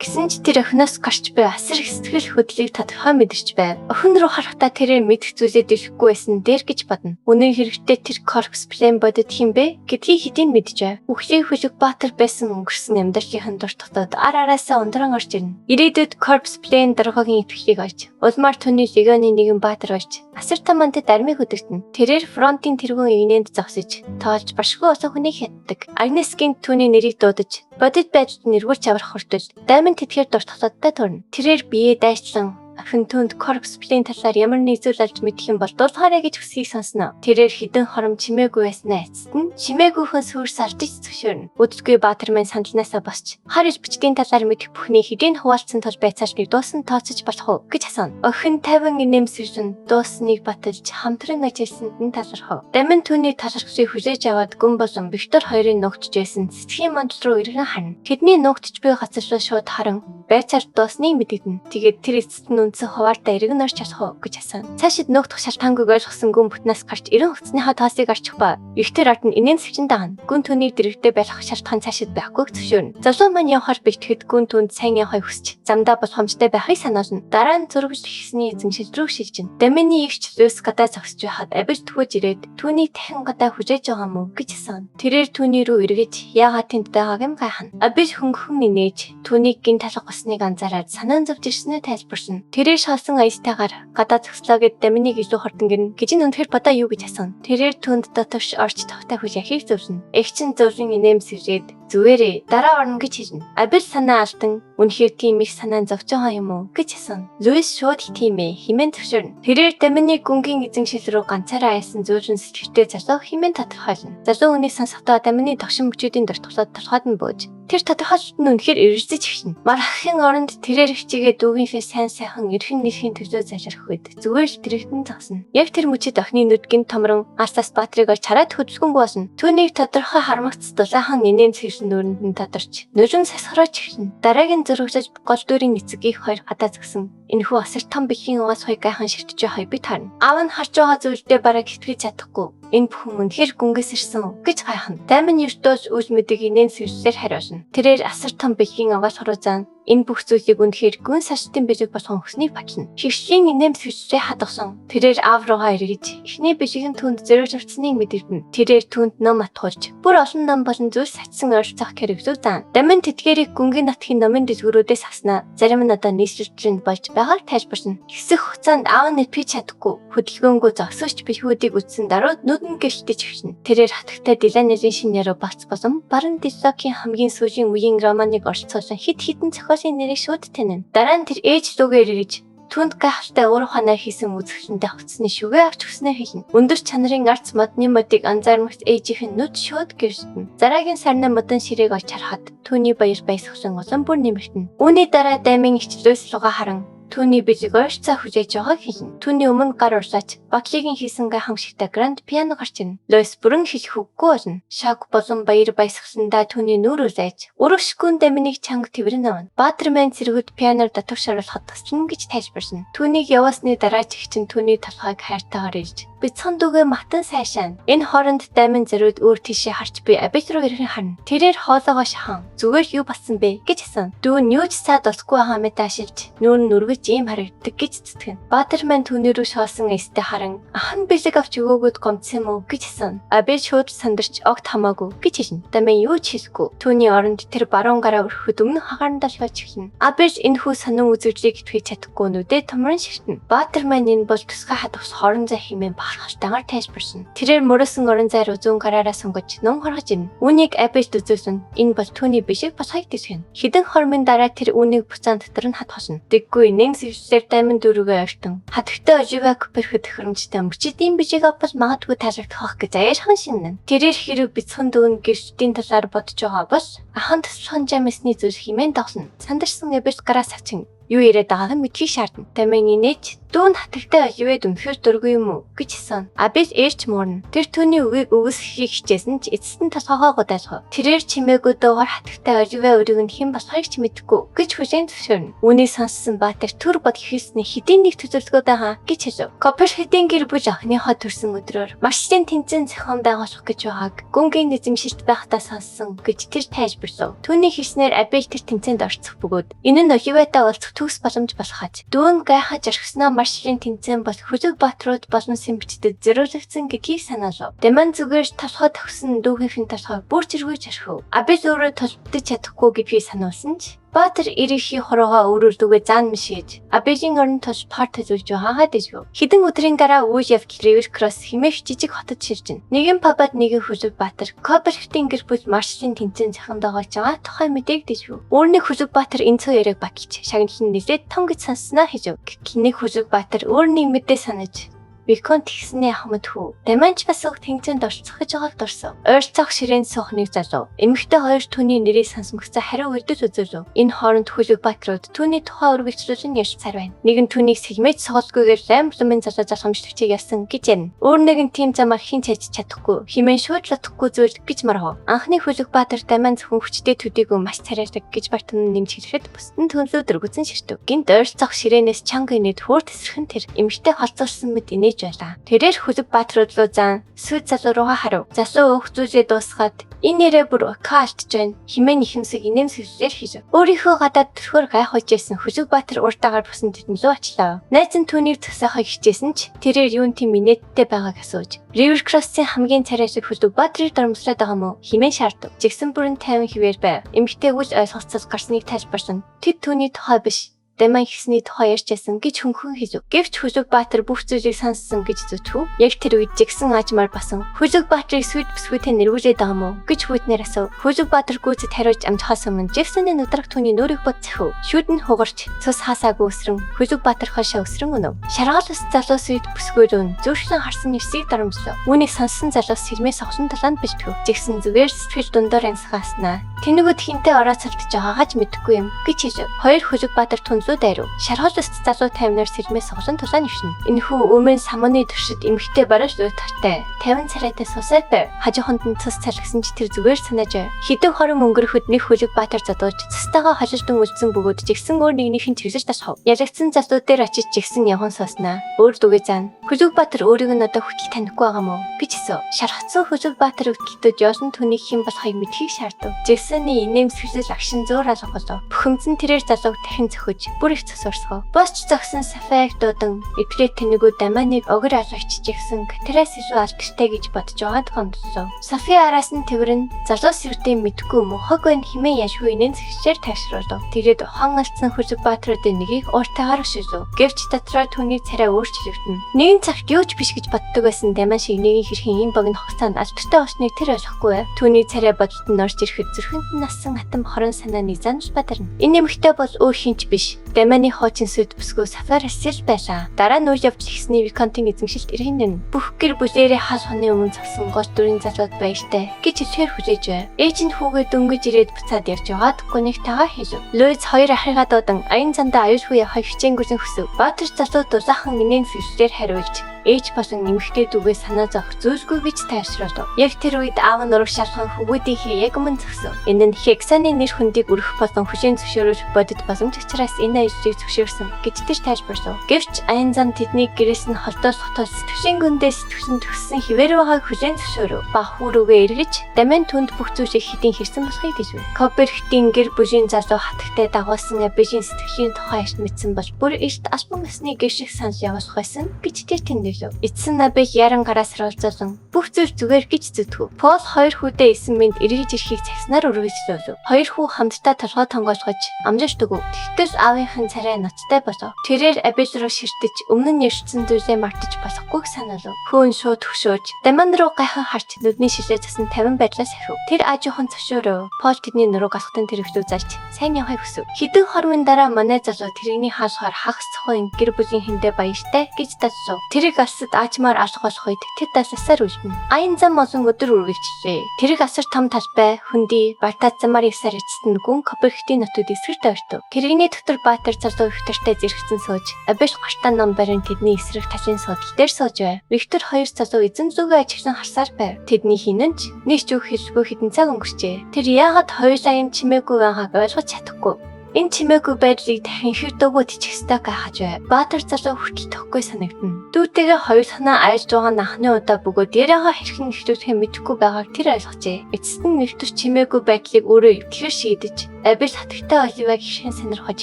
Гэсэн ч тэр охиноос гарч буй асар их сэтгэл хөдлөлийг тодорхой мэдэрч байв. Охин руу харахтаа тэрээр мэдэх зүйлээ дэлгэхгүй байсан дээр гэж бодно. Үнэн хэрэгтээ тэр корпс плейн бодит хинбэ гэдгийг хэдийн мэдж байв. Үхлийн хөлөг Баатар байсан өнгөрсөн амьдралын дуртагтад араасаа ундран орж ирнэ. Ирээдүйд корпс плейн даргагийн итгэлийг олж, улмаар түүний легионы нэгэн Баатар болж, асар том мандад армийг хөдөлтөн. Тэрээр фронтын тэргүүн игнэнд зогсож, тоолж башгүй осон хүнийг хятдаг. Агнесгийн түүний нэрийг дуудаж, бодит байдалд нэрвэрч аврах хүртэл даймон тэтгэр дуртагтадтай төрнө. Тэрээр биеэ дайчлан охин түнд корпс плейн талаар ямар нэг зүйл олж мэдэх юм бол дуулахаарэ гэж хүсхийг сонсно. Тэрээр хідэн хором чимээгүй байснаа эцэст нь чимээгүйхэн сүрс ардж зөвшөөрнө. Үддгүй Баатар маань сандлнаасаа босч харж бичгийн талаар мэдэх бүхний хэдийн хуваалцсан тул байцаалыг дуусан тооцож болох уу гэж асуув. Охин 50 нэмсэрсэн дуусныг баталж хамтран ажилласанд нь талархав. Дамин түүний талархсыг хүлээж аваад гүн болон Виктор хоёрын нуугдж байсан цэцгийн мандал руу эргэн харна. Тэдний нуугдж буй газар руу шууд харан байцаар дуусныг мэдэгдэнэ. Тэгээд тэр эцэст нь үндсэн хуваалтаа эргэн орж чадах уу гэж асуув. Цаашид нуугдах шалтгаангүй ойлгосон гүн бүтнээс гарч 90 хувцсныхаа тоосыг арчих ба Виктор ард нь инээн сэвчин дагна. Гүн түүний дэрэгдээ байх шалтгаан цаашид байхгүй зөвшөөрнө. Залуу маань явахаар бэлтгэхэд гүн түүнд сайн явахыг хүсч замдаа боломжтой байхыг сануулна. Дараа нь зургаж хийсний эзэмшил рүү шилжинэ. Дамины эгч Луис гадаа зогсож байхад абил төхөж ирээд түүнийг дахин гадаа хүлээж байгаа мó гэж асуув. Тэрээр түүний рүү эргэж яагаад тэнд байгааг нь гайхна. Абил хөнгөн нинээж түүнийг гин талах госныг анзаараад санаан зовж ирснээ тайлбарсна. Тэрээр шалсан аялтайгаар гадаа зогслоо гэд Даминыг илүү хортон гэрнэ гэж нь үнэхээр бодоо юу гэж асуув. Тэрээр түнд дотовш орч тавтай хүл яхийг зөвлөнө. Эгч нь зөвлөн инээмсэврээд зүгээрээ дараа орно гэж хэлнэ. Абил санаа алдан үнэхээр тийм их санаан зовж байгаа юм уу гэж асуув. Луис шууд тийм ээ хэмээн зөвшөөрнө. Тэрээр Даминыг гүнгийн эзэмшил рүү ганцаараа аясан зөөлөн сэтгэлтэй залуу хэмээн тодорхойлно. Залуу үнийг сонсохдоо Дамины тогшин мөчүүдийн дуртгалаад толгойд нь бууж тэр тодорхойлолт нь үнэхээр эргэлзэж эхэлнэ. Мархахын оронд тэрээр хичээгээ дүүгийнхээ сайхан эрхэн нэрхийн төлөө залрах үед зүгээр л тэрэгтэн зогсно. Яг тэр мөчид охины нүдгэн томрон Астас Баатрыг олж хараад хөдөлгөөнгүй болсон. Түүнийг тодорхой хармагц дулаахан нэнэн цэвэрсэн нүрэнд нь тодорч нүрэн сасгараач эхэлнэ. Дараагийн зурагчж гол дүрийн эцэг их хоёр гадаа зогсон. Энэхүү асар том бэхийн угаас хоёр гайхан ширтэж байхыг би харна. Аав нь харж байгаа зүйлдээ бараг итгэж чадахгүй. Энэ бүхэн үнэхээр гүнгээс ирсэн үү гэж гайхна. Даймон ертөөс үл мэдэг инээн сэвслэр хариулна. Тэрээр асар том бэхийн угаас хуруузаан энэ бүх зүйлийг үнэхээр гүн сашдын бэлэг болгон өгснийг батлна. Хигшлийн инэм сэвслээ хадгалсан. Тэрээр аав руугаа эргэж эхний бэлгийн түнд зориулж авцсныг мэдэрнэ. Тэрээр түнд ном атгуулж бүр олон ном болон зүйлс сатсан ойрцох хэрэглүү заан. Дамин тэтгээрийг гүнгийн нутгийн номын дэлгүүрүүдээс авснаа зарим нь одоо нийслэлтрэнд болж байгааг тайлбарсна. Хэсэг хугацаанд аав нь пич чадахгүй хөдөлгөөнгүй зогсогч бэлхүүдийг үтсэн дараа нүдэн гэлтэж эхэлнэ. Тэрээр хатагтай Диланерийн шинэ яруу бац болон Барон Диллокийн хамгийн сүүлийн үеийн романыг оролцуулсан хит хитэн зохиолын нэрийг шууд танина. Дараа нь тэр ээж лүгээр ирж түнд гайхалтай уур ухаанаар хийсэн үзэсгэлэнтэй хувцсны шүгэ авч өгснөө хэлнэ. Өндөр чанарын арц модны модыг анзаармагт ээжийнх нь нүд шууд гэрчтэн. Дараагийн сарны модон ширээг олж харахад түүний баяр баясгалан улам бүр нэмэгдэнэ. Үүний дараа Даймын ичлээс луга харан түүний бэлэг ойрцоо хүлээж байгааг хэлнэ. Түүний өмнө гар урлаач Баклигийн хийсэн гайхам шигтэй гранд пиано гарч ирнэ. Луис бүрэн хэлэх үггүй болно. Шаг болон баяр баясгаландаа түүний нүур үлээж өрөвшгүн Даминыг чанга тэрвэрэн авна. Баатар маань зэрэгүүд пианоор дотогш оруулахад тасчин гэж тайлбарсна. Түүнийг яваасны дараа чихчин түүний толгойг хайртайгаар илж бяцхан дүүгээ матан сайшаана. Энэ хооронд Даймон зэрүүд өөр тийшээ харж би Абил руу ирхэн харна. Тэрээр хоолоогоо шахан зүгээр юу болсон бэ гэж асуув. Дүү нь юу ч саад олдгүй хамаатай ашиглаж нүүр нь үргэж ийм харагддаг гэж цэцгэн. Баатар маань түүний рүү шоосон эстэй харан ахан бэлэг авч өгөөгөөд гомдсон юм уу гэж асуув. Абил шууд сандарч огт хамаагүй гэж хэлнэ. Дамин юу ч хэлэхгүй. Түүний оронд тэр баруун гараа өрхөд өмнө хагаан далхаж эхэлнэ. Абил энэхүү сонин үзэгдлийг итгэж чадахгүй нүдээ томрон ширтнэ. Баатар маань энэ бол тусгай хадгалс хорон зай хэмээн бахархалтайгаар тайлбарсна. Тэрээр мөрөсөн орон зайруу зүүн гараараа сонгож ном харгаж ирнэ. Үүнийг Абилд үзүүлсэн. Энэ бол түүний бишиг болохыг тэсгэн. Хэдэн хормын дараа тэр үүнийг буцаан дотор нь хадгална. Дэггүй нэн сэвслэр Даймон дөрөвөө ойртон хатагтай оживаа көпөрхөд хөрөмжтэй мөчид ийм бишиг авбал магадгүй таалагдах гэж аяархан шиннэ. Тэрээр хэрэг бяцхан дүүн гэрчдийн талаар бодож байгаа бол ахан туслахын жамсны зүйл хэмээн дагсан. Сандарсан Абил гараа савчин Юу яриад байгааг нь мэдхийг шаардна. Тамин инээж дүүн хатагтай оливэд үнэхээр дургүй юм уу гэж хэлсэн. Абис ээрч муурна. Тэр түүний үгийг үгүйсэхийг хичээсэн ч эцэст нь тосгоогоо гудайлах. Тэрээр чимээгүй дуугаар хатагтай оливэ өрийг нь хэн болохыг ч мэдэхгүй гэж хүлээн зөвшөөрнө. Үүнийг сонссон Баатар төр бод хийхсний хэдийн нэг төзөөлгөө байгаа гэж хэлв. Копер хэдийн гэр бүл анхныхоо төрсөн өдрөөр маршрутын тэмцээн зохион байгуулах гэж байгааг гүнгийн эзэмшилт байхдаа сонссон гэж тэр тайлбарлав. Түүний хэлснээр Абель тэр тэмцээнд орцох бөгөөд энэ нь оливэтай уулзах төгс боломж болохаж дүүн гайхаж орхисноо маршрутын тэмцээн бол Хүлэг Баатрууд болон Сэмбчдэд зориулагдсан гэдгийг санаалав. Даман зүгээр толгой төгсөн дүүхийн толгой бүр зэргүйж орхив. Абель өөрөө толбдож чадахгүй гэдгийг сануулсан ч Баатар эрийнхий хорогоо өөрөөр дүгээ заан мшиж Абелийн орон тож парт төлөвлөж байгаагаа дэжв. Хэдэн өдрийн дараа үйл явдал Ривер Кросс хэмээх жижиг хотод ширжин. Нэгэн пабад нэгэн Хүлэг Баатар Кобертийн гэр бүл маршрутын тэмцээн заханд байгаа байгаа тухай мэдээг дэжв. Өөрний Хүлэг Баатар энэ цоо яриаг багч шагналын нэлээд том гэж сонссноо хийж. Гэвч Хүлэг Баатар өөрний мэдээ санаж Виконт гиснээ ахмад хүү. Даманч бас уг тэмцээнд орцох гэж байгааг дурсав. Ойрцоох ширээнд суух нэг залуу. Эмэгтэй хоёр түүний нэрийг сонсмогцоо хариу үрдэж үзүүлв. Энэ хооронд Хүлэг Баатрууд түүний тухай үргэлжлүүлэн ярьж цар байна. Нэг нь түүнийг сэлмэж цогцолгүйгээр лаймлмын залуу залхамжлагчийг ясан гэж ярина. Өөр нэг нь тийм замаар хин чаж чадахгүй, химэн шуудлахгүй зүйл гэж маргав. Анхны Хүлэг Баатар Даман зөвхөн хүчтэй төдийгүй маш царайдаг гэж бартан нэмж хэлэхэд бусдын төлөө дөргөцөн ширтв. Гинт ойрцоох ширээнээс чанга инээд хөөр тесрэх нь тэр эмэгтэй холцуулсан мэт инээж байлаа. Тэрээр Хүлэг Баатрууд руу зан сүйд залуу руугаа харав. Залуу өөх зүйлээ дуусгаад энэ нэрээ бүр каалтж байна. Химэн ихэмсэг инээмсэглэлээр хийж. Өөрийнхөө гадаад төрхөөр гайхаж байсан Хүлэг Баатар уртаагаар бусан тэдэн лөө очлоо. Найз нь түүнийг тусаахыг хичээсэн ч тэрээр юун тийм инээдтэй байгааг асууж. Ривер Кроссын хамгийн царай шиг Хүлэг Баатрыг дарамтлаад байгаа мó химэн шаардав. Жигсэн бүрэн 50 хിവэр байв. Эмэгтэй үл ойлголцол гарсныг тайлбарсан. Тэд түүний тухай биш Даман ихсний тухай ярьжсэн гэж хөнгөн хэлв. Гэвч Хүлэг Баатар бүх зүйлийг сонссон гэж зүтгв. Яг тэр үед жигсэн аажмаар басан. Хүлэг Баатрыг сүйд бүсгүйтэй нэрвүүлээд байгаа мó гэж хүйтнээр асуув. Хүлэг Баатар гүйцэд хариулж амжихаас өмнө Жексоны нүдрах түүний нүрийг бод цахив. Шүд нь хугарч цус хаасаагүй өсрөн Хүлэг Баатар хашаа өсрөн өнөв. Шаргал ус залуу сүйд бүсгүйрөө зөөрчлөн харсан нэрсийг дарамжлав. Үүнийг сонссон залуус сэрмээс огсон талаанд бэлтгэв. Жексон зүгээр сэтгэл дундор янсгааснаа тэнэгүүд хинтээ ороод салтж байгаагаа ч мэдэхгүй юм гэж хэлв. Хоёр Хүлэг Баатар түнзүү дайрав. Шаргал ус залуу таймнаар сэрмээс огсон тулаан ившин. Энэхүү өмнө самууны туршид эмхтэй бараж уйтахтай 50 царайтай сусаад байв. Хажууханд нь цус цалгсан ч тэр зүгээр санааж байв. Хэдэн хорон өнгөрөхөд нэг Хүлэг Баатар задууж цустайгаа хожилдон үлдсэн бөгөөд Жексон өөр нэгнийх нь чиглэж тасхав. Ялагдсан залуу дээр очиж Жексон явган сууснаа. Өөр дүгээ заана. Хүлэг Баатар өөрийг нь одоо хүчил танихгүй байгаа мó гэж хэлв. Шархацсан Хүлэг Баатар өвдөлтөд Ёсон түүнийг хэн болохыг мэдхийг шаардав. Жексоны инээмсэглэл агшин зөөр алга болов. Бухимдсан тэрээр залууг дахин зөхөж бүр их цосорсгов. Босч зогсон Сафайг дуудан эврээ тэнэгүүд Даманыг огөр алгагч Жексон Катерас илүү алдартай гэж бодож байгаад гомдлоо. Софи араас нь тэрэн залуу сэрдийн мэдгүй мохог байн химэн яшгүй инээмсэглэлээр тайшруулв. Тэгээд ухан алдсан Хүлэг Баатруудын нэгийг ууртайгаар өшөөлөв. Гэвч дотроо түүний царай өөрчлөгдөн. Нэгэн цагт юу ч биш гэж боддог байсан Даман шиг нэгэн хэрхэн энэ богино хугацаанд алдартай болсныг тэр ойлгохгүй байв. Түүний царай бодолд нь орж ирэхэд зүрхэнд нь нассан хатан хорон санааны занж бадарна. Энэ эмэгтэй бол өөр хинч биш. Даманы хоочин сүд бүсгүй Сафараас л байлаа. Дараа нь үйл явж ихсний Виконтын эзэмшилт иргэнэн. Бүх гэр бүлээрээ хас хоны өмнө зогсон гол дүрийн залууд баяртай гэж хэлэхээр хүлээж байв. Ээж нь хүүгээ дөнгөж ирээд буцаад явж байгаадгүй нэг тагаа хэлв. Луиз хоёр ахыгаа дуудан аян цандаа аюулгүй явахыг хичээнгүлэн хүсв. Баатар залуу дулаахан инээмсэглэлээр хариулж ээж болон эмэгтэй дүүгээ санаа зовх зүйлгүй гэж тайвшруулв. Яг тэр үед аав нь ураг шалхан хөвгүүдийнхээ яг өмнө зогсов. Энэ нь Хексаны нэр хүндийг өргөх болон хүшийн зөвшөөрөх бодит боломж учраас энэ аяллыг зөвшөөрсөн гэж тэр тайлбарлав. Гэвч аян зан тэднийг гэрээс нь холдоосох тул сэтгвшийн гүндээ сэтгвсэн төгссөн хിവэр байгааг хүлээн зөвшөөрөв. Ба хүүрүүгээ эргэж Даман түнд бүх зүйлийг хэдийн хэрсэн болохыг дэжв. Кобертийн гэр бүлийн залуу хатагтай дагуулсан Абелийн сэтгвшийн тухай эрт мэдсэн бол бүр эрт албан ёсны гэрших санал явуулах байсан гэж тэр тэнд эцэн Абель яран гараас ролцолон бүх зүйл зүгээр гэж зүтгэв. Пол хоёр хүүдээ эсэн мэнд эргэж ирэхийг цагснаар үргэлжлүүлв. Хоёр хүү хамтдаа толгой тонгоолгож амжаашдаг. Тэгтэл аавынхын царай ноцтой болов. Тэрээр Абель руу ширтэж өмнө нь ярьсан зүйлээ мартаж болохгүйг санаалав. Хөөн шууд төгшөөж Даман руу гайхан харж нүдний шилээ засан 50 байдлаас ахив. Тэр аажуухан зөвшөөрөв. Пол тэдний нурууг алхтан тэрэглүү залж сайн явахыг хүсв. Хэдэн хормын дараа манай залуу тэрэгний хаалгаар хагас цохын гэр бүлийн хүндээ баяртай гэж дасв. Тэрийг алсад аажмаар алга болох үед тэд дасасаар үлдэнэ. хэлсэн. Аян зам олон өдөр үргэлжлээ. Тэрэг асар том талбай, хөндөй, бартаа замаар явсаар эцэст нь гүн Копперхитийн нутууд эсрэг тойртов. Тэрэгний дотор Баатар залуу Виктортай зэрэгцэн сууж, Абиш гартаа ном барин тэдний эсрэг талын суудлын дээр сууж байв. Виктор хоёр залуу эзэн зүгээ ажиглан харсаар байв. Тэдний хинэнч нэг ч үг хэлгүй хэдэн цаг өнгөрчээ. Тэр яагаад хоёулаа юм чимээгүй байгааг ойлгож чадахгүй. Энэ чимээгүй байдлыг дахин хэр дөгөө тичих ёстой гайхаж байв. Баатар залуу хүртэл тоххой санагдана. Дүүтэйгээ хоёр санаа айлж байгаа анхны удаа бөгөөд яриагаа хэрхэн нэвтрүүлэхээ мэдэхгүй байгааг тэр ойлгожээ. Эцэст нь Виктор чимээгүй байдлыг өөрөө эвтгэхэр шийдэж, Абиш хатагтай Оливаг гişгэн сонирхож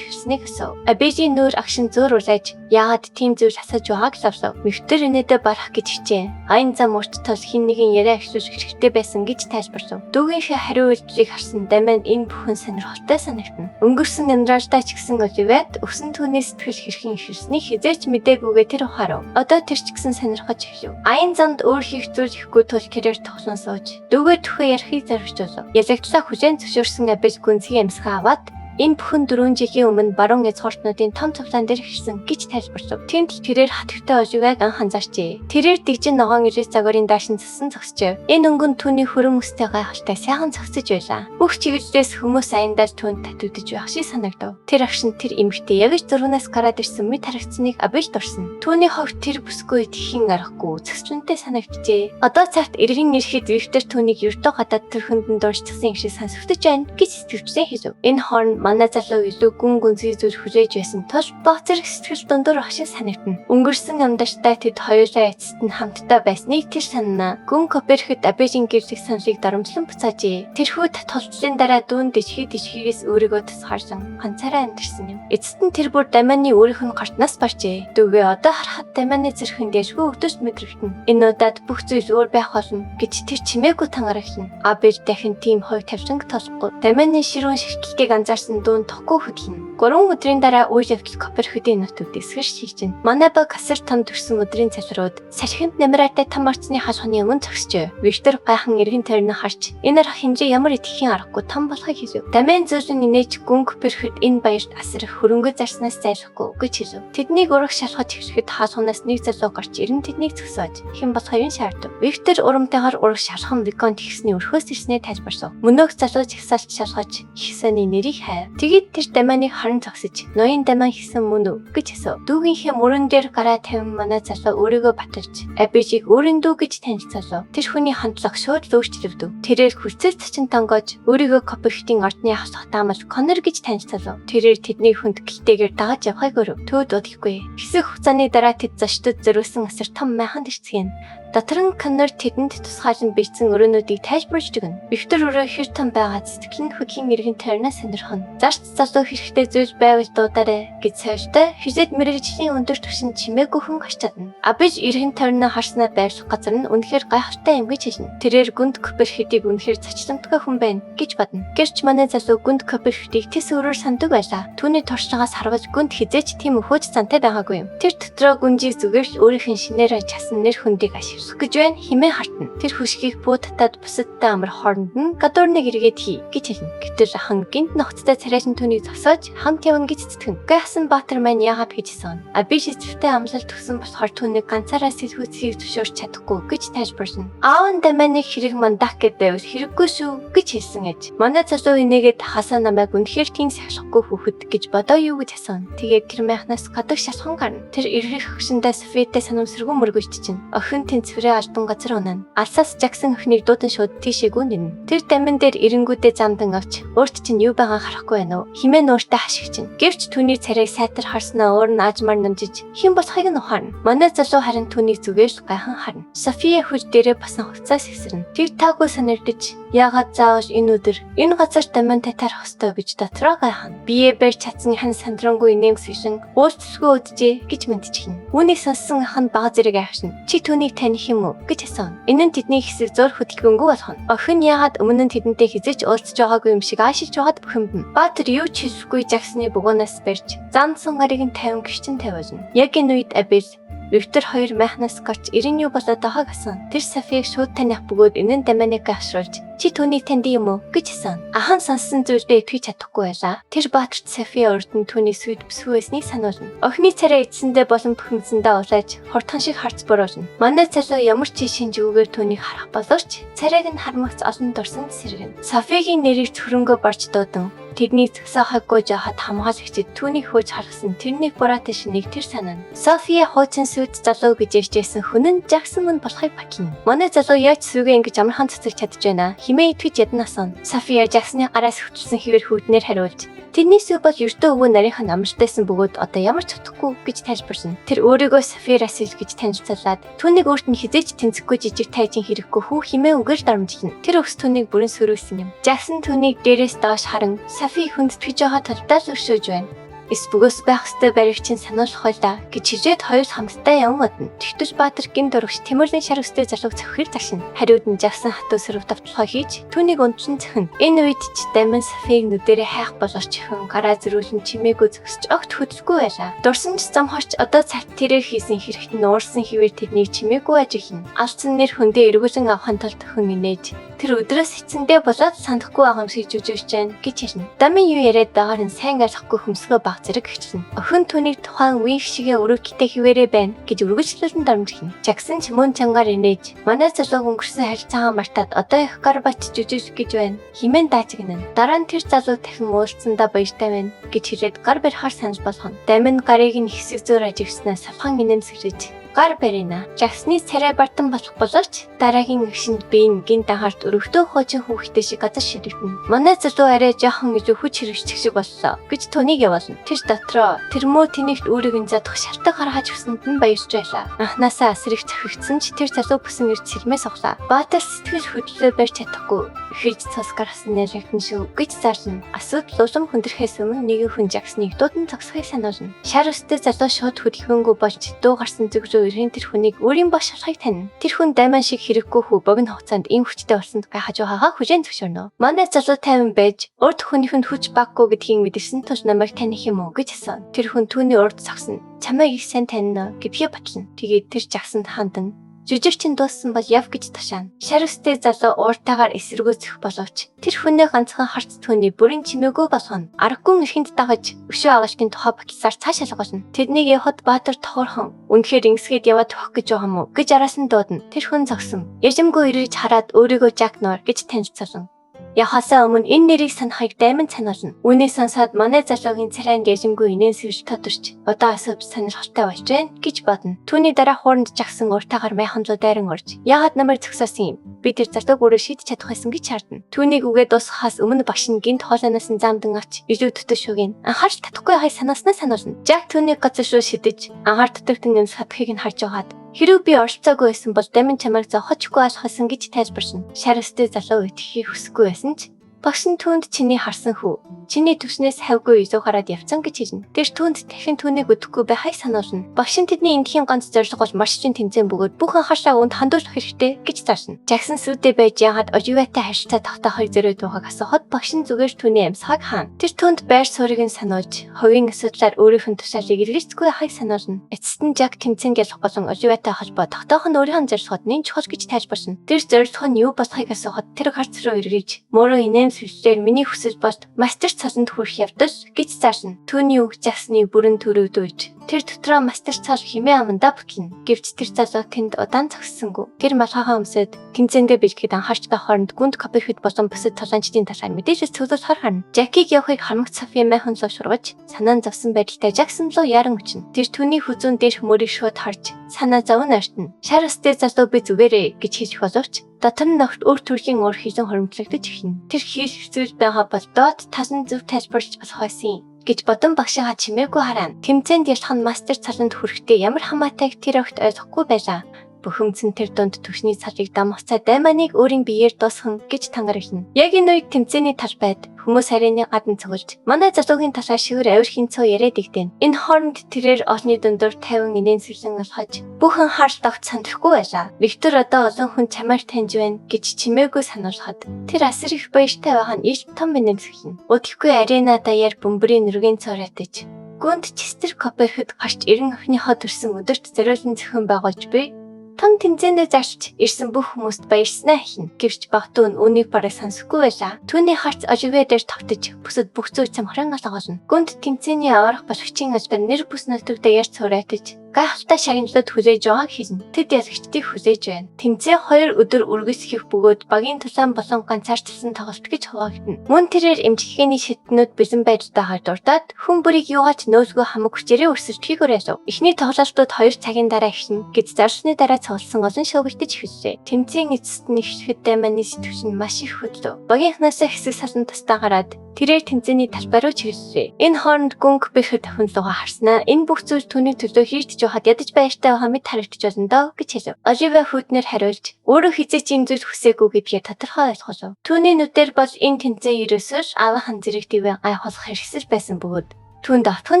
ирснийг асуув. Абижийн нүүр агшин зөөр улайж, яагаад тийм зүйл асууж байгааг лавсав. Виктор инээдээ барах гэж хичээн. Аян зам урт тол хин нэгэн яриа эхлүүлэх хэрэгтэй байсан гэж тайлбарлав. Дүүгийнхээ хариу үйлдэлийг харсан Дамиан энэ бүхэн сонирхолтой санагдана. Өнгөрсөн янзраалтай ч гэсэн Оливад өсөн түүний сэтгэл хэрхэн ихэрснийг хизээч мэдээгүйгээ тэр ухаарав. Одоо тэр ч гэсэн сонирхож эхлэв. Аян замд өөр хийх зүйл ихгүй тул кэрээр тоглон сууж, дүүгээ төхөө ярихыг зоригжуулав. Ялагдлаа хүлээн зөвшөөрсөн Абиш гүнзгий амьсгаа аваад энэ бүхэн 4 жилийн өмнө баруун эз хортнуудын том цуглаан дээр ирсэн гэж тайлбарлав. Тэнд тэрээр хатагтай Оливаг анханзаарчээ. Тэрээр дэгжин ногоон ирээс загварын даашин цэсэн зогсжээ. Энэ өнгөнд түүний хөрөн өстэй гайхалтай сайхан зогсож байлаа. Бүх чиглэлээс хүмүүс аяндаж түүнд татвдж байх шиг санагдав. Тэр агшин тэр эмэгтэй яг ч зургунаас гараад ирсэн мэд харагцныг Абиш дурсан. Түүний ховт тэр бүсгүй тхийн арахгүй зөксчөнтэй санагджээ. Одоо цагт эргэн ирэхэд Виктор түүнийг ердөө гадаад төрхөнд нь дуршчихсан юм шиг сонсогдож байна гэж сэтгэвчтэй хэлв. Энэ хооронд манай залуу илүү гүн гүнзгий зүйл хүлээж байсан тул бог зэрэг сэтгэл дундуур ашиг санагдана. Өнгөрсөн амдаштай тэд хоёулаа эцэст нь хамтдаа байсныг тэр санана. Гүн Копперхит Абижийн гэрлэх саналыг дарамтлан буцаажээ. Тэрхүү татгалзлын дараа дүүн дэжхийгээс өөрийгөө тусгаарсан ганцаараа амьдэрсэн юм. Эцэст нь тэр бүр Дамианы өөрийнх нь гартнаас баржээ. Дүүгээ одоо харахад Дамианы зэрхэн дэжгүй өвдөж мэдрэгдэнэ. Энэ удаад бүх зүйл өөр байх болно гэж тэр чимээгүй тангарахлана. Абиж дахин тийм хой тавшинг толохгүй. Дамианы ширүүн ширтэлтийг анзаарсан дүүн тохгүй хөдлөнө. 3 өдрийн дараа үйл явдал Копперхитийн нутагт эсгэр шийжин. Манай баг асар том төрсөн өдрийн цалрууд сархинд намраатай том орцны хашхны өмнө зогсжээ. Виктор гайхан эргэн тойрноо харж энэ арга хэмжээ ямар идэхийн аргагүй том болохыг хэлв. Дамиан зөөлөн инээж гүн Копперхит энэ баярт асар их хөрөнгө зарснаас зайлшгүй гэж хэлв. Тэднийг ураг шалгаж ирэхэд хаалхунаас нэг залуу гарч ирэн тэднийг зөксөөж хэн болохыг шаардав. Виктор урамтайгаар ураг шалхан Виконт ихсний өрхөөс ирснээ тайлбарлав. Мөнөөх залуу жигсаалт шалгаж ихсэний нэрийг хайв. Тэгээд тэр Дамианыг харан зогсож ноён Дамиан хийсэн мөн үү гэж асуув. Дүүгийнхээ мөрөн дээр гараа тавин манай залуу өөрийгөө баталж Абижийг өөрийн дүү гэж танилцуулав. Тэр хүний хандлага шууд өөрчлөгдөв. Тэрээр хүчтэй цачин тонгоож өөрийгөө Копперхитийн ордны хасах даамал Коннор гэж танилцуулав. Тэрээр тэдний хүнд гэлтэйгээр дагаж явахыг өрөв. Төөд удахгүй. Хэсэг хугацааны дараа тэд зочдод зориулсан асар том майхан ирцгэн. Доторн Коннор тэдэнд тусгаарлан бичсэн өрөөнүүдийг тайлбарлаж өгнө. Виктор өөрөө хэр том байгаад сэтгэл нь хөдлийн эргэн тойрноо сонирхно. Зарц залуу хэрэгтэй зүйл байвал дуудаарэ гэж сойртой физик мэрэгжлийн өндөр түвшин чимээгүй хүн гарч чадна. Абиж эргэн тойрноо харснаа байрлах газар нь үнэхээр гайхалтай юм гэж хэлнэ. Тэрээр гүнд Копперхитийг үнэхээр зочдомтгой хүн байна гэж бодно. Гэрч манай залуу гүнд Копперхитийг тэс өрөөр сандаг байлаа. Түүний туршлагаас харваж гүнд хизээч тийм өхөөж зантай байгаагүй юм. Тэр дотроо гүнжийг зүгээр л өөрийнх нь шинээр часан нэр хөндийг ашиг гэж байна хэмээн хартна. Тэр хүшгийг буу татаад бусадтай амар хооронд нь гадуурныг эргээд хий гэж хэлнэ. Гэтэл хан гинт ногцтой царайшин түүнийг зогсоож хамт явна гэж зүтгэн. Гайхсан Баатар маань яагаад гэж сан. Абиш эцэвтэй амлалт төгсөн болохоор түүнийг ганцаараа сэлгүүцгийг зөвшөөрч чадахгүй гэж тайлбарлана. Аав Дамианыг хэрэг мандах гэдэг хэрэггүй шүү гэж хэлсэн ээж. Манай залуу инээгээд хасаа намайг үнэхээр тийм шашахгүй хүүхэд гэж бодоо юу гэж асууна. Тэгээд тэр майхнаас гадаг шалхан гарна. Тэр эргэх хөшөндөө Софитэй санамсаргүй мөргөж чинь. Охин тэнцвэрээ алдан газар унана. Алсаас жагсан өхнийг дуудан шууд тийшээгүй нэрнэ. Тэр Дамиан дээр эренгүүдээ замдан авч өөрт чинь юу байгаа харахгүй байна уу? Химээ нууртай хашигчин. Гэвч түүний царайг сайтар харснаа өөр нь аажмаар намжиж хэн болохыг нь ухаарна. Манай залуу харин түүнийг зүгээр л гайхан харна. София хүч дээрээ басан хуцаас хэсэрнэ. Тэр таагүй санагдаж яагаад заавал энэ өдөр энэ газар Дамиантай тарах ёстой гэж дотроо гайхана. Бие барь чадсан хэн сандрангуй нэмсвшин уулзсгүй өдөжээ гэж мэдчихнэ. Үүнийг сонссон ах нь бага зэрэг айхшин. Чи түүнийг таних юм уу гэж асууна. Энэ нь тэдний хэсэг зөөр хөдөлгөөнгүй болгоно. Охин яагаад өмнө нь тэдэнтэй хизээч уулзж байгаагүй юм шиг аашиж байгаад бухимдана. Баатар юу ч хэлэхгүй жагсны бугуунаас барьж зан сунгарыг нь 50 гихчин тавиулна. Яг энэ үед Абиш Виктор хоёр майхнаас гарч ирэн юу болоод байгааг асууна. Тэр Софийг шууд таних бөгөөд энэ нь Дамианыг гашруулж Чи түүнийг танд юм уу гэж асан. Ахан сонссон зүйлдээ итгэж чадахгүй байлаа. Тэр Баатарт Софи урд нь түүний сүйд бүсгүйснийг сануулна. Охины царай эцсэндээ болон бухимдсандаа улайж хурдхан шиг харц буруулна. Манай залуу ямар ч шинжүүгээр түүнийг харах боловч царайг нь хармагц олон дурсан сэргэн. Софигийн нэрийг хөрөнгө барж дуудан тэдний зөксөхөйгөө жахад хамгаалагчид түүнийг хөөж харгасан тэрнийг буруутай шинийг тэр санана. София хуучин сүйд залуу гэж ярьжсэн хүн нь Жаксон мөн болохыг бакин. Манай залуу яаж сүйгээ ингэж амархан цэцэж чадж байна? Химээ итгэж яднасан. София Жаксны гараас хөвчлсөн хിവэр хүүтнээр хариулж тэрний сүү бол ердөө өвөө нарийнх нь амарчтайсан бөгөөд одоо ямар ч утгагүй гэж тайлбарсан. Тэр өөрийгөө Софираас ил гэж танилцуулаад түүнийг өөрт нь хизээж тэнцэхгүй жижиг тайжин хэрэггүй хүү химээ үгээр дарамжлна. Тэр өкс түүнийг бүрэн сөрүүлсэн юм. Жаксон түүнийг дээрээс доош харан Софи хүнд твиж байгаа талдаа л өшөөж байна. Эс бөгөөс байх ёстой барийг чинь сануулах байлаа гэж хижээд хоёр хамтдаа явсан модно. Тэгтүж Баатар гин дурагч Тэмүрлийн шар өстэй залууг цохихыг ташин. Хариуд нь Жаксон хатуу сөрөв давталгаа хийж түүнийг унтсан цохино. Энэ үед ч Дамин Софиг нүдэрээ хайх болооч чихэн гараа зөрүүлэн чимээгүй зөксөж огт хөдөлгүй байлаа. Дурсан ч зам хорч одоо цагт тэрээр хийсэн хэрэгт нь уурсан хിവэр тэднийг чимээгүй ажиглана. Алдсан нэр хөндөө эргүүлэн авахын тулд өхөн инээж тэр өдрөөс эцэндээ болоод сандахгүй байгаа юм шиг жүжигч байна гэж хэлнэ. Дамин юу яриад байгааг нь сайн ойлгохгүй хөмсгөө баг зэрэг гिचсэн. Охин түүнийг тухайн үеийн шигээ өрөвдөлтэй хിവэрэ байна гэж үргэлжлүүлэн дарамжлана. Жаксон ч мөн чангаар инээж манай залууг өнгөрсөн харилцаагаа мартаад одоо их гарбач жүжиг гэж байна. Химэн даачгнана. Дараа нь тэр залуу дахин уулзсандаа баяртай байна гэж хэлээд гар барихаар санал болгоно. Дамин гарыг нь хэсэг зөөр ажигснаа савхан инээмсгэж гар барина. Жаксны царай бартан болох боловч дараагийн гişинд биеийн гинт анхаарт өрөвдөө хуучин хүүхдээ шиг газар ширэгдэнэ. Манай залуу арай жоохон гэж хүч хэрэгжих шиг боллоо гэж түүнийг явуулна. Тэр дотроо тэрмөө тэнийгт өөрийг нь задах шалтгаан гаргаж өгсөнд нь баярж байлаа. Анханасаа эсрэг цохигдсан ч тэр залуу бүсэн ирж сэлмээ соглоо. Баатар сэтгэл хөдлөлөө барьж чадахгүй ихэж цус гаргасан нэрэгдэн шүү гэж зарлана. Асуудал улам хүндрэхээс өмнө нэгэн хүн Жаксныг дуудан зогсохыг сануулна. Шар өстэй залуу шууд хөдөлгөөнгүй болж дуу гарсан зүг өрийн тэр хүнийг өөрийн бош шалхыг танина. Тэр хүн Дайман шиг хэрэггүй хүү богино хугацаанд ийм хүчтэй болсонд гайхаж байгаагаа хүлээн зөвшөөрнө. Манай залуу тайван байж урд хүнийх нь хүч баггүй гэдгийг мэдэрсэн тул намайг таних юм уу гэж асуув. Тэр хүн түүний урд зогсно. Чамайг их сайн танина гэдгээ батлана. Тэгээд тэр Жаксанд хандан жүжиг чинь дууссан бол яв гэж тушаана. Шар өстэй залуу ууртаагаар эсэргүүцэх боловч тэр хүнээ ганцхан харц түүний бүрэн чимээгүй болгоно. Аргагүй эрхэнд дагаж өшөө агаалтын тухай батлсаар цааш шалгуулна. Тэднийг явахад Баатар тохорхон үнэхээр ингэсгээд яваад тохих гэж байгаа юм уу гэж араас нь дуудана. Тэр хүн зогсон. Яжимгүй ирж хараад өөрийгөө Жак Нор гэж танилцуулна. Яхасаа өмнө энэ нэрийг санахыг Дайман сануулна. Үүнийг сонсоод манай залуугийн царайнд яжимгүй инээмсэж тодорч одоо асууж сонирхолтой болж байна гэж бодно. Түүний дараа хооронд Жаксон уртаагаар майхан зуу дайран орж яагаад намайг зөксөөсөн юм? Би тэр залууг өөрөө шийдэж чадах байсан гэж хардна. Түүнийг үгээд дуусгахаас өмнө багш нь гинт хоолойноос нь замдан авч илүү төтөш шүүгийн анхаарч татахгүй байгааг санааснаа сануулна. Жак түүнийг газар шүү шидэж анхаар дутагдсан юм садхийг нь харж байгаад хэрв би оролцоогүй байсан бол Дамин чамайг зовхочгүй алхасан гэж тайлбарсан. Шар өстэй залуу итгэхийг хүсэхгүй байсан ч багш нь түүнд чиний харсан хүү. Чиний төвснээс хавгүй изүү хараад явцсан гэж хэлнэ. Тэр түүнд дахин түүнийг өдөхгүй байхыг сануулна. Багш нь тэдний эндхийн ганц зорилго бол маршчин тэмцээн бөгөөд бүх анхаарлаа үүнд хандуулах хэрэгтэй гэж зарсна. Жаксон сүдэ байж яагаад оживатай харилцаа тогтоохыг зориуд байгааг асуухад багш нь зүгээр түүний амьсгаг хаана. Тэр түүнд байр суурийг нь сануулж, хувийн асуудлаар өөрийнх нь тушаалыг эргэлзэхгүй байхыг сануулна. Эцэст нь Жак тэмцээн ялах болон оживатай холбоо тогтоох нь өөрийнх нь зорилгод нэн чухал гэж тайлбарсан. Тэр зорилго нь юу болохыг асуухад тэр гарц руу эргэж мөрөө инээн сүлжээр миний хүсэл болт мастер цолонд хүрэх явдал гэж зарсна. Түүний үг Жаксны бүрэн төрөвдөөж тэр дотроо мастер цол химээ амандаа бүтлэн. Гэвч тэр залуу тэнд удаан зогссонгүй. Тэр малхайхан өмсөд тэнцэндээ бэлгэхэд анхаарч байх хооронд гүнд Копперфид болон бусад толончдын талаар мэдээлэл цуглуулахаар харна. Жакийг явахыг харамгц Софи майхан луу шургаж санаан зовсон байдалтай Жаксон луу яран өчнө. Тэр түүний хүзүүн дээрх мөрийг шууд харж санаа зовн ойртно. Шар өстэй залуу би зүгээрээ гэж хэлэх боловч дотор нь огт өөр төрлийн уур хийлэн хоримтлагдаж эхэлнэ. Тэр хийх зүйл байгаа бол доод тасан зөв тайлбарч болох байсан гэж бодон багшаа чимээгүй хараад тэмцээнд ялах нь мастер цаланд хүрэхдээ ямар хамаатайг тэр огт ойлгохгүй байлаа. Бухимдсан тэр дунд төвшний цалыг дамгацаа Дайманыг өөрийн биеэр дуусгах гэж тангарахна. Яг энэ үед тэмцээний тал байд хүмүүс харины гадна цуглж манай залуугийн талаар шивэр авирхийн цоо яриад игдэн. Энэ хооронд тэрээр олны дундуур 50 инээнсэрлэн алхаж бүх анхаарал огт сандрахгүй байлаа. Виктор одоо олон хүн чамаар таньж байна гэж чимээгүй сануулхад тэр асар их баяртай байгаа нь иш том инээмсэглэн. Өдөргүй арена даяар бөмбөрийн нүргийн цооротож гүнд Честер Копперфид гарч 90 охиныхоо төрсөн өдөрт зориулсан зохион байгуулж буй Том тэмцээндээ зарч ирсэн бүх хүмүүст баярснаа хэлнэ. Гэвч багтун үнийг бараг сонсохгүй байлаа. Түүний харц оживэ дээр тогтож бүсэд бүх зүйл цамхран алгуулна. Гүнд тэмцээний аврах болохчийн аспар нэр бүс нөтрөгдөө ярьж сураатаж гайхалтай шагналууд хүлээж байгааг хэлнэ. Тэд ялагчдыг хүлээж байна. Тэмцээн 2 өдөр үргэлжлэх бөгөөд багийн тулаан болон ганцаарчилсан тоглолт гэж хуваагдана. Мөн тэрээр эмчилгээний шатнууд бэлэн байдлаа дурдаад хүн бүрийг юугаач нөөсгөө хамаг хүчээрээ өрсөлдөхийн өрөөсөв. Эхний тоглолтууд 2 цагийн дараа эхэлнэ. Гэвч зарсны дараа цугласан олон шоугилтэж эхэллээ. Тэмцээн эцэст нь эхлэхдээ маний сэтгвч нь маш их хөдлөв. Багийнхнаасаа хэсэг салан тустаа гараад тэрээр тэмцээний талбай руу чиглэлээ. Энэ хооронд гүнг бэхэр давхинлууга харснаа энэ бүх зүйл түүний төлөө хийж жоход ядаж баяртай байгаа мэт харагдаж байна доо гэж хэлв. Оливия хүднэр хариулж өөрөө хизээ ч энэ зүйл хүсээгүй гэдгийг тодорхой ойлгуулв. Түүний нүдээр бол энэ тэмцээн ерөөсөөр аавынхан зэрэг дэвэн гайхуулах хэрэгсэл байсан бөгөөд түүнд автхан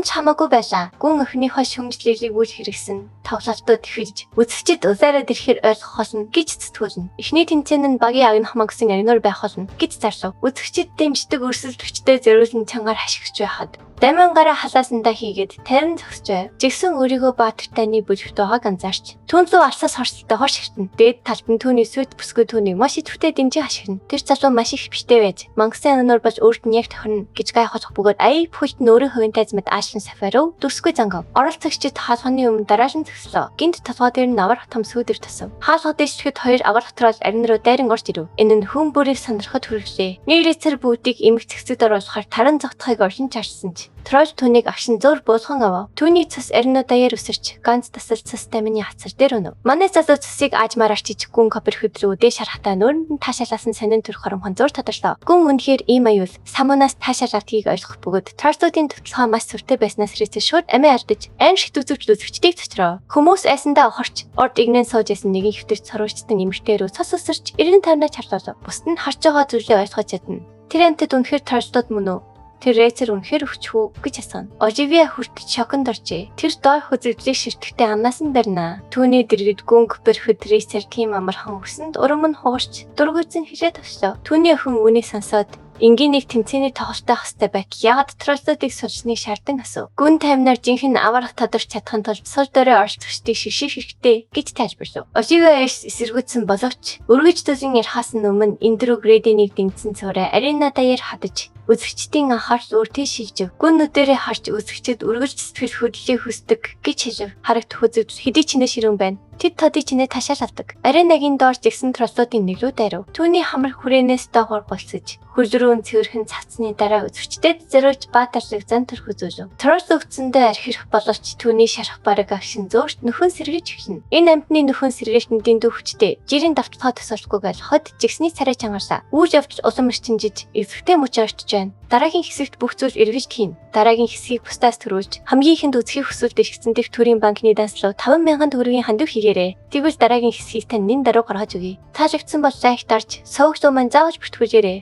ч хамаагүй байлаа. Гүн өхнийхөө шөмжлөлийг үл хэрэгсэн тоглолтод эхэлж үзэгчид улаараад ирэхээр ойлгохоос нь гэж зэтгүүлнэ. Эхний тэмцээн нь багийн агнах мангасан аринуур байх болно гэж зарлав. Үзэгчид дэмждэг өрсөлдөгчтэй зориулсан чангаар хашгирч байхад дамиангараа халаасандаа хийгээд тарин зогсож байв. Жигсэн өөрийгөө баатартайны бүлэгт байгааг анзаарч түн зүү арсаас хорсолтой хор шигтэн. Дээд талд нь түүний сүт бүсгүй түүнийг маш идэвхтэй дэмжиж ашигна. Тэр залуу маш их биштэй байж мангасан аринуур болж өөрт нь яг тохирно гэж гайхуулах бөгөөд ая бүхэлд нь өөрийн хувийн тайзмад аашлан сафаров дүрсгүй зангав. Оролцогчид хаалганы өмнө дараалан зогслоо. Гинт толгой дээр нь аврах том сүүдэр тасав. Хаалга дэвшгэхэд 2 агаар дотроо арин руу дайран орж ирэв. Энэ нь хүн бүрийг сандрахад хүргэлээ. Нэрээцэр бүүдийг эмх цэгцэд оруулахаар таран зогтохыг оршин чарсан ч Трой түүнийг агшин зөөр буулган авав. Түүний цус аринуу даяар өсөрч ганц тасал цус тамины хацар дээр өнөв. Манай залуу цусыг аажмаар арчиж гүн копер хөдрөө дээш харахтаа нүүрэн таашаалсан сонин төрх хоромхон зур тодорчлоо. Гүн үнэхээр ийм аюул самунаас таашаалаадгийг ойлгох бөгөөд Тройсуудын төвтлөгөө маш сүртэй байснаас хэрэгцээ шууд амиа ардаж айн шиг үзүүч үзэгчдийг цочроо. Хүмүүс айсандаа охорч орд игнэн сууж исэн нэгэн хөвтөрч цорвчтан эмэгтэй рүү цус өсөрч 90-50-наа чарлуулав. Бусд нь харж байгаа зүйлээ ойлгож чадна. Тэр амтд үнэхээр Тройсууд мөн үү? Тэр рейцер үнэхээр өвчхүү гэж асууна. Оливия хүртэл шоконд оржээ. Тэр дойх үзэгдлийг ширтгэхдээ амнаас нь барина. Түүний дэргэд гүнг бэрхэд рейцер тийм амархан өсөнд урам нь хуурч дургүйцэн hirээ тавслаа. Түүний охин үүнийг сонсоод энгийн нэг тэмцээний тоглолттой хэстэй байх. Ягаад Тройсуудыг сулсныг шаардсан асуув. Гүн таймнаар жинхэнэ аварах тодорч чадхын тулд сул дорой оролцогчдыг шигших хэрэгтэй гэж тайлбарлав. Оливия эсэргүүцсэн боловч өргөж төсийн ярахаас өмнө Эндрю Грэдинийг дэмжсэн цорой арена даяар хадаж үзэгчдийн анхаарал өөртөө шилжив. Гүн нүдэрээ харж үзэгчд үргэлж сэтгэл хөдлөлийг хүсдэг гэж хэлв. Харагдах үзэгч хэдий ч нэ ширүүн байна. Тэд тодыг чинээ ташаал авдаг. Аренагийн доор жигсэн Тройсуудын нэг рүү дайрав. Түүний хамар хүрээнээс доогоор болцож хөлрүүн цэвэрхэн цацны дараа үзэгчдэд зориулж баатарлаг зан төрх үзүүлв. Тройс өгцөндөө архирах боловч түүний шарах бараг агшин зөөрт нөхөн сэргэж эхэлнэ. Энэ амтны нөхөн сэргээшнүүдийн дүү хүчтэй жирийн давталгаа төсөөлөхгүйг ойлгоход жигсний царай чангарсаа. Үүж явж улам эрчинжиж эвсэгтэй мөч орчиж байна. Дараагийн хэсэгт бүх зүйл эргэж хийнэ. Дараагийн хэсгийг бусдаас төрүүлж хамгийн ихэнд үзэхийг хүсвэл дэвшигсэн дэх төрийн банкны данслуу 5,000 төгрөгийн хандив хийгээрэй. Тэгвэл дараагийн хэсгийг тань нин дараа гаргаж өгье. Таашигдсан бол лайк дарж, сувгч маань заавал бүртгүүлээрэй.